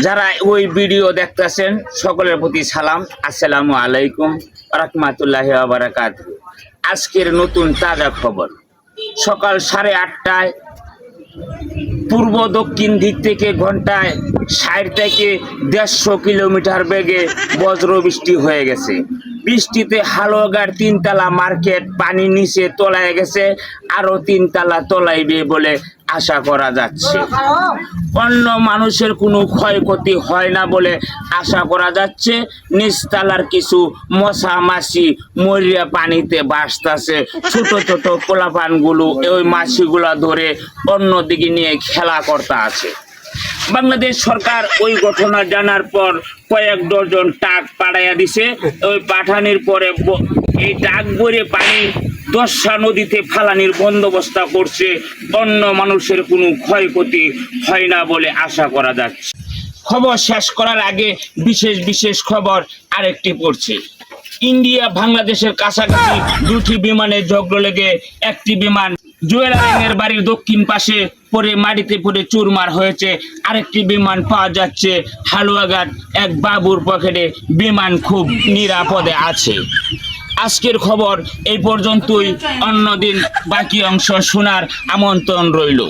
যারা ওই ভিডিও দেখতেছেন সকলের প্রতি সালাম, আসসালামু আলাইকুম রাহমাতুল্লাহি ওয়া বারাকাতুহু। আজকের নতুন তাজা খবর, সকাল 8:30টায় পূর্ব দক্ষিণ দিক থেকে ঘন্টায় 60 থেকে 150 কিলোমিটার বেগে বজ্র বৃষ্টি হয়ে গেছে। বৃষ্টিতে হালুয়াঘাট 3 তলা মার্কেট পানি নিচে তলায় গেছে, আরো 3 তলা তলাইবে বলে আশা করা যাচ্ছে। অন্য মানুষের কোনো ক্ষয়ক্ষতি হয় না বলে আশা করা যাচ্ছে। নিচতলার কিছু মশা মাছি মরিয়া পানিতে ভাসতেছে। ছোট ছোট পোলাপানগুলো ওই মাছিগুলা ধরে অন্যদিকে নিয়ে খেলা করতে আছে। বাংলাদেশ সরকার ওই ঘটনা জানার পর কয়েক ডজন ট্রাক পাঠাইয়া দিছে। ওই পাঠানোর পরে এই ট্রাক ভরে পানি দর্শা নদীতে ফালানির বন্দোবস্ত করছে। অন্য মানুষের কোনো ক্ষয়ক্ষতি হয় না বলে আশা করা যাচ্ছে। খবর শেষ করার আগে বিশেষ খবর আরেকটি পড়ছে। ইন্ডিয়া বাংলাদেশের কাছাকাছি দুটি বিমানে ঝগড়া লেগে একটি বিমান জুয়েলারিংয়ের বাড়ির দক্ষিণ পাশে পরে মাটিতে পড়ে চুরমার হয়েছে। আরেকটি বিমান পাওয়া যাচ্ছে হালুয়াঘাট এক বাবুর পকেটে। বিমান খুব নিরাপদে আছে। আজকের খবর এই পর্যন্তই। অন্যদিন বাকি অংশ শোনার আমন্ত্রণ রইল।